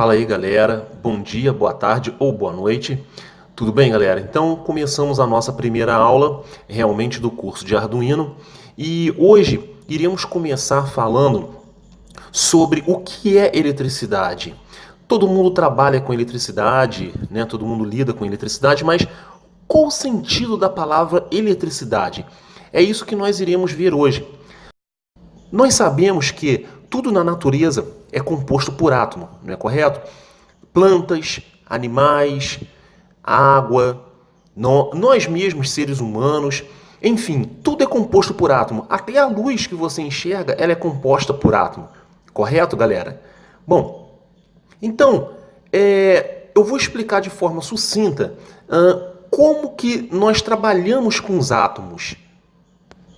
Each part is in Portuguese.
Fala aí, galera. Bom dia, boa tarde ou boa noite. Tudo bem, galera? Então, começamos a nossa primeira aula realmente do curso de Arduino e hoje iremos começar falando sobre o que é eletricidade. Todo mundo trabalha com eletricidade, né? Todo mundo lida com eletricidade, mas qual o sentido da palavra eletricidade? É isso que nós iremos ver hoje. Nós sabemos que tudo na natureza é composto por átomo, não é correto? Plantas, animais, água, nós mesmos, seres humanos, enfim, tudo é composto por átomo. Até a luz que você enxerga, ela é composta por átomo. Correto, galera? Bom, então, eu vou explicar de forma sucinta como que nós trabalhamos com os átomos.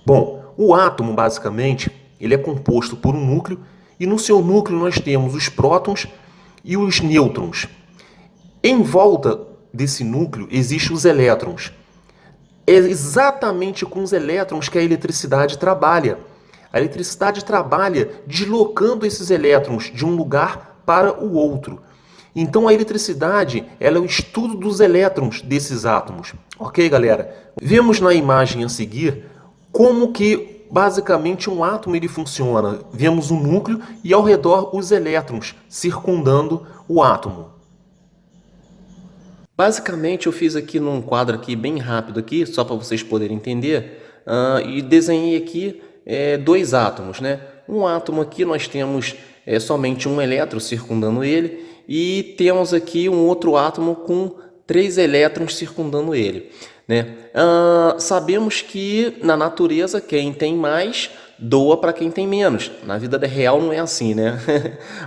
Bom, o átomo, basicamente, ele é composto por um núcleo e no seu núcleo nós temos os prótons e os nêutrons. Em volta desse núcleo existem os elétrons. É exatamente com os elétrons que a eletricidade trabalha. A eletricidade trabalha deslocando esses elétrons de um lugar para o outro. Então a eletricidade ela é o estudo dos elétrons desses átomos. Ok, galera? Vemos na imagem a seguir como que basicamente um átomo ele funciona. Vemos o núcleo e ao redor os elétrons circundando o átomo. Basicamente eu fiz aqui num quadro aqui bem rápido aqui, só para vocês poderem entender, e desenhei aqui dois átomos, né? Um átomo aqui nós temos somente um elétron circundando ele e temos aqui um outro átomo com 3 elétrons circundando ele, né? Sabemos que na natureza quem tem mais doa para quem tem menos. Na vida real não é assim, né?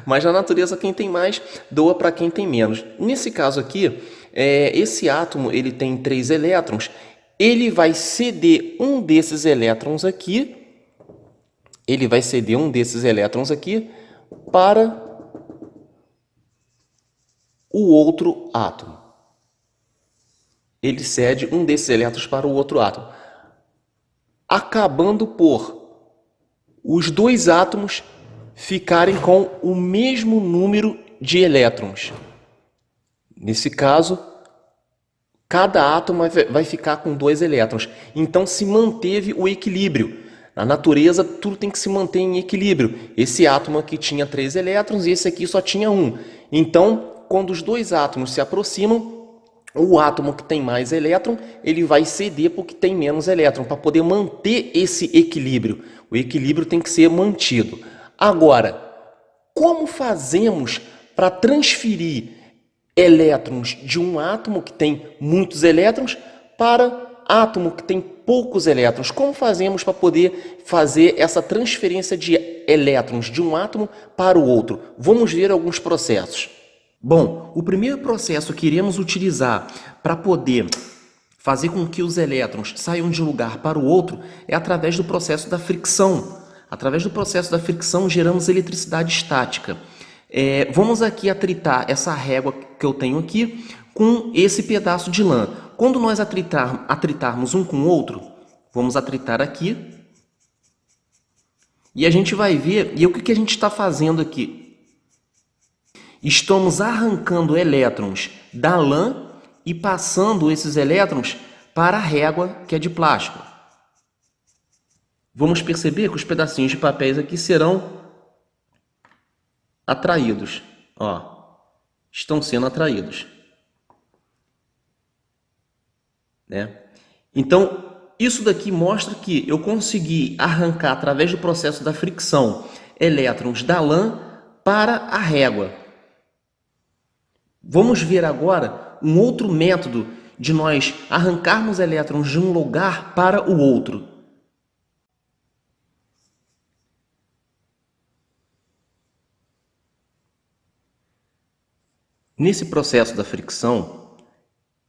Mas na natureza quem tem mais doa para quem tem menos. Nesse caso aqui, esse átomo ele tem 3 elétrons. Ele vai ceder um desses elétrons aqui. Ele vai ceder um desses elétrons aqui para o outro átomo. Ele cede um desses elétrons para o outro átomo, acabando por os dois átomos ficarem com o mesmo número de elétrons. Nesse caso, cada átomo vai ficar com 2 elétrons. Então se manteve o equilíbrio. Na natureza, tudo tem que se manter em equilíbrio. Esse átomo aqui tinha 3 elétrons e esse aqui só tinha 1. Então, quando os dois átomos se aproximam, o átomo que tem mais elétron, ele vai ceder para o que tem menos elétron, para poder manter esse equilíbrio. O equilíbrio tem que ser mantido. Agora, como fazemos para transferir elétrons de um átomo que tem muitos elétrons para átomo que tem poucos elétrons? Como fazemos para poder fazer essa transferência de elétrons de um átomo para o outro? Vamos ver alguns processos. Bom, o primeiro processo que iremos utilizar para poder fazer com que os elétrons saiam de um lugar para o outro é através do processo da fricção. Através do processo da fricção geramos eletricidade estática. Vamos aqui atritar essa régua que eu tenho aqui com esse pedaço de lã. Quando nós atritarmos um com o outro, vamos atritar aqui. E a gente vai ver, e o que a gente está fazendo aqui? Estamos arrancando elétrons da lã e passando esses elétrons para a régua que é de plástico. Vamos perceber que os pedacinhos de papéis aqui serão atraídos. Ó, estão sendo atraídos. Né? Então, isso daqui mostra que eu consegui arrancar, através do processo da fricção, elétrons da lã para a régua. Vamos ver agora um outro método de nós arrancarmos elétrons de um lugar para o outro. Nesse processo da fricção,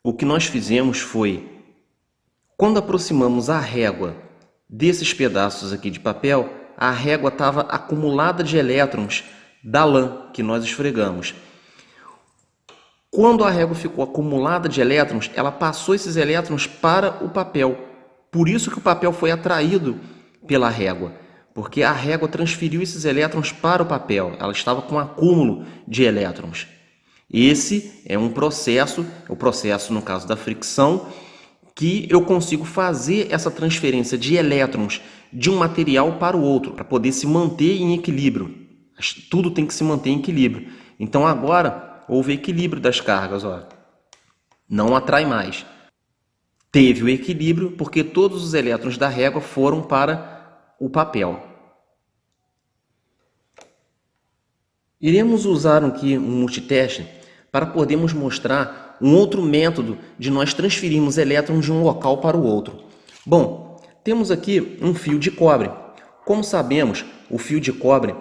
o que nós fizemos foi, quando aproximamos a régua desses pedaços aqui de papel, a régua estava acumulada de elétrons da lã que nós esfregamos. Quando a régua ficou acumulada de elétrons, ela passou esses elétrons para o papel. Por isso que o papel foi atraído pela régua, porque a régua transferiu esses elétrons para o papel. Ela estava com um acúmulo de elétrons. Esse é um processo, o processo no caso da fricção, que eu consigo fazer essa transferência de elétrons de um material para o outro, para poder se manter em equilíbrio. Tudo tem que se manter em equilíbrio. Então agora houve equilíbrio das cargas, ó. Não atrai mais. Teve o equilíbrio porque todos os elétrons da régua foram para o papel. Iremos usar aqui um multiteste para podermos mostrar um outro método de nós transferirmos elétrons de um local para o outro. Bom, temos aqui um fio de cobre. Como sabemos, o fio de cobre,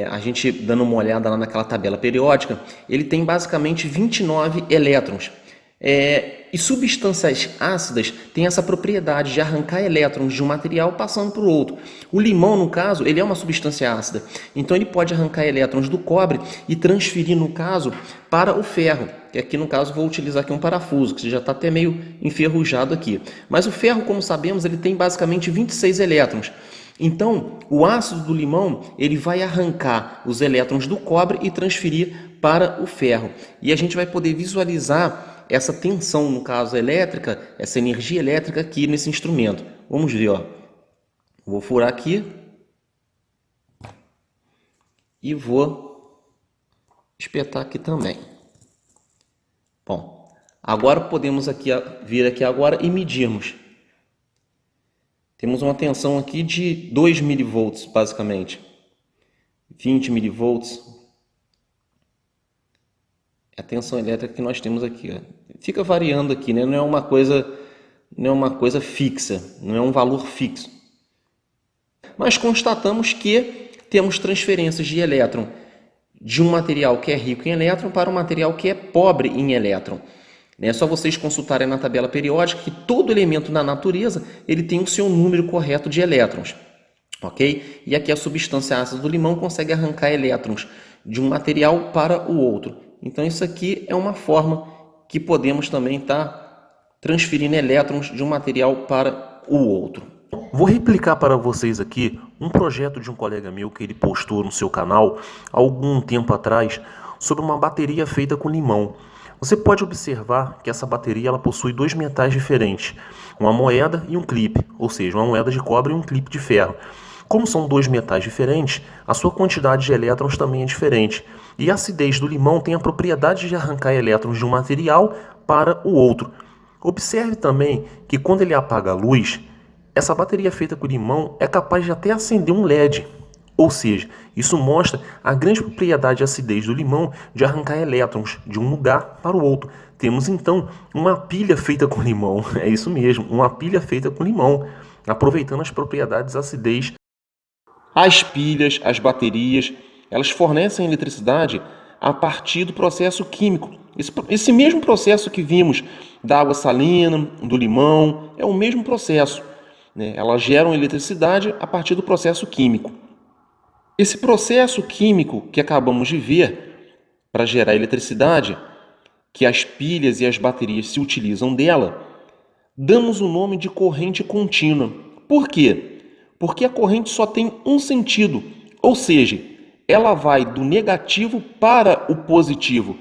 a gente dando uma olhada lá naquela tabela periódica, ele tem basicamente 29 elétrons. E substâncias ácidas têm essa propriedade de arrancar elétrons de um material passando para o outro. O limão, no caso, ele é uma substância ácida, então ele pode arrancar elétrons do cobre e transferir, no caso, para o ferro, que aqui no caso vou utilizar aqui um parafuso, que já está até meio enferrujado aqui. Mas o ferro, como sabemos, ele tem basicamente 26 elétrons. Então, o ácido do limão ele vai arrancar os elétrons do cobre e transferir para o ferro. E a gente vai poder visualizar essa tensão, no caso elétrica, essa energia elétrica aqui nesse instrumento. Vamos ver, ó. Vou furar aqui e vou espetar aqui também. Bom, agora podemos vir aqui agora e medirmos. Temos uma tensão aqui de 2 mV, basicamente. 20 mV. É a tensão elétrica que nós temos aqui. Ó. Fica variando aqui, né? Não é uma coisa fixa, não é um valor fixo. Mas constatamos que temos transferências de elétron de um material que é rico em elétron para um material que é pobre em elétron. É só vocês consultarem na tabela periódica que todo elemento na natureza ele tem o seu número correto de elétrons. Ok? E aqui a substância ácida do limão consegue arrancar elétrons de um material para o outro. Então isso aqui é uma forma que podemos também estar transferindo elétrons de um material para o outro. Vou replicar para vocês aqui um projeto de um colega meu que ele postou no seu canal há algum tempo atrás sobre uma bateria feita com limão. Você pode observar que essa bateria ela possui dois metais diferentes, uma moeda e um clipe, ou seja, uma moeda de cobre e um clipe de ferro. Como são dois metais diferentes, a sua quantidade de elétrons também é diferente. E a acidez do limão tem a propriedade de arrancar elétrons de um material para o outro. Observe também que quando ele apaga a luz, essa bateria feita com limão é capaz de até acender um LED. Ou seja, isso mostra a grande propriedade de acidez do limão de arrancar elétrons de um lugar para o outro. Temos então uma pilha feita com limão, é isso mesmo, uma pilha feita com limão, aproveitando as propriedades de acidez. As pilhas, as baterias, elas fornecem eletricidade a partir do processo químico. Esse mesmo processo que vimos da água salina, do limão, é o mesmo processo. Elas geram eletricidade a partir do processo químico. Esse processo químico que acabamos de ver para gerar eletricidade, que as pilhas e as baterias se utilizam dela, damos o nome de corrente contínua. Por quê? Porque a corrente só tem um sentido, ou seja, ela vai do negativo para o positivo.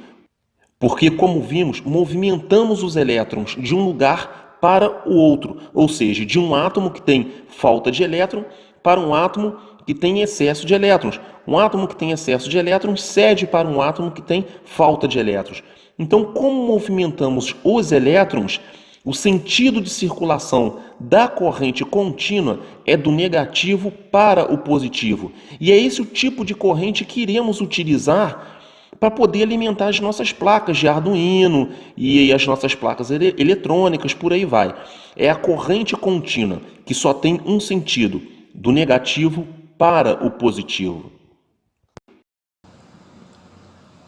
Porque, como vimos, movimentamos os elétrons de um lugar para o outro, ou seja, de um átomo que tem falta de elétron para um átomo que tem excesso de elétrons. Um átomo que tem excesso de elétrons cede para um átomo que tem falta de elétrons. Então, como movimentamos os elétrons, o sentido de circulação da corrente contínua é do negativo para o positivo. E é esse o tipo de corrente que iremos utilizar para poder alimentar as nossas placas de Arduino e as nossas placas eletrônicas, por aí vai. É a corrente contínua, que só tem um sentido, do negativo para o positivo.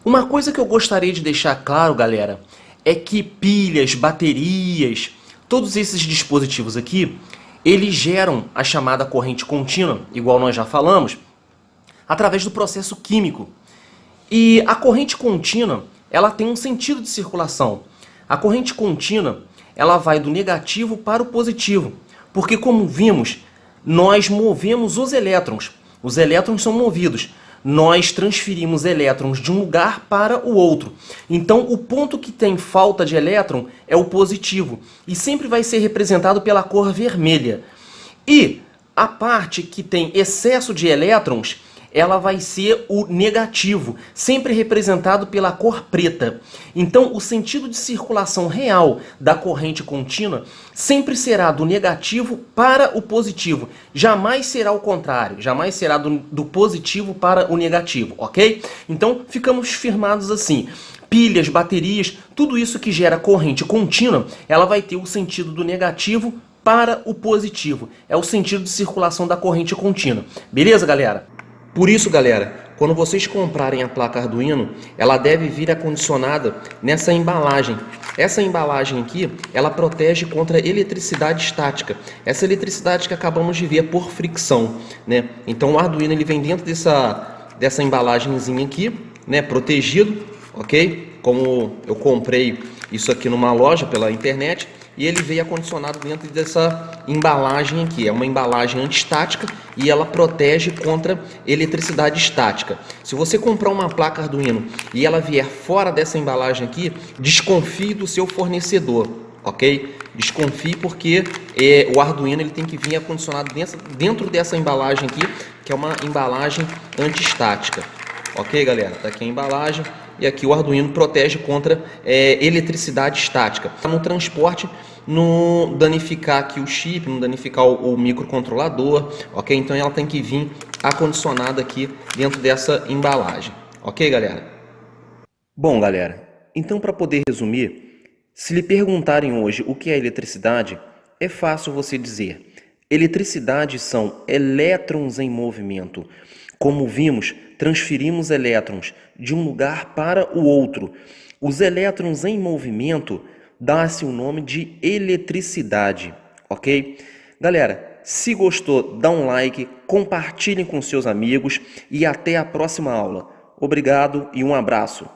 Uma coisa que eu gostaria de deixar claro, galera, é que pilhas, baterias, todos esses dispositivos aqui, eles geram a chamada corrente contínua, igual nós já falamos, através do processo químico. E a corrente contínua, ela tem um sentido de circulação. A corrente contínua, ela vai do negativo para o positivo, porque como vimos, nós movemos os elétrons. Os elétrons são movidos. nós transferimos elétrons de um lugar para o outro. Então, o ponto que tem falta de elétron é o positivo, e sempre vai ser representado pela cor vermelha. E a parte que tem excesso de elétrons, ela vai ser o negativo, sempre representado pela cor preta. Então, o sentido de circulação real da corrente contínua sempre será do negativo para o positivo. Jamais será o contrário, jamais será do positivo para o negativo, ok? Então, ficamos firmados assim. Pilhas, baterias, tudo isso que gera corrente contínua, ela vai ter o sentido do negativo para o positivo. É o sentido de circulação da corrente contínua. Beleza, galera? Por isso, galera, quando vocês comprarem a placa Arduino, ela deve vir acondicionada nessa embalagem. Essa embalagem aqui, ela protege contra eletricidade estática. Essa eletricidade que acabamos de ver é por fricção, né? Então o Arduino ele vem dentro dessa embalagenzinha aqui, né, protegido, ok? Como eu comprei isso aqui numa loja pela internet, e ele veio acondicionado dentro dessa embalagem aqui. É uma embalagem antiestática e ela protege contra eletricidade estática. Se você comprar uma placa Arduino e ela vier fora dessa embalagem aqui, desconfie do seu fornecedor, ok? Desconfie porque o Arduino ele tem que vir acondicionado dentro dessa embalagem aqui, que é uma embalagem antiestática. Ok, galera? Tá aqui a embalagem. E aqui o Arduino protege contra eletricidade estática. No transporte, não danificar aqui o chip, não danificar o microcontrolador, ok? Então ela tem que vir acondicionada aqui dentro dessa embalagem. Ok, galera? Bom, galera, então para poder resumir, se lhe perguntarem hoje o que é eletricidade, é fácil você dizer. Eletricidade são elétrons em movimento. Como vimos, transferimos elétrons de um lugar para o outro. Os elétrons em movimento dá-se o nome de eletricidade, ok? Galera, se gostou, dá um like, compartilhem com seus amigos e até a próxima aula. Obrigado e um abraço.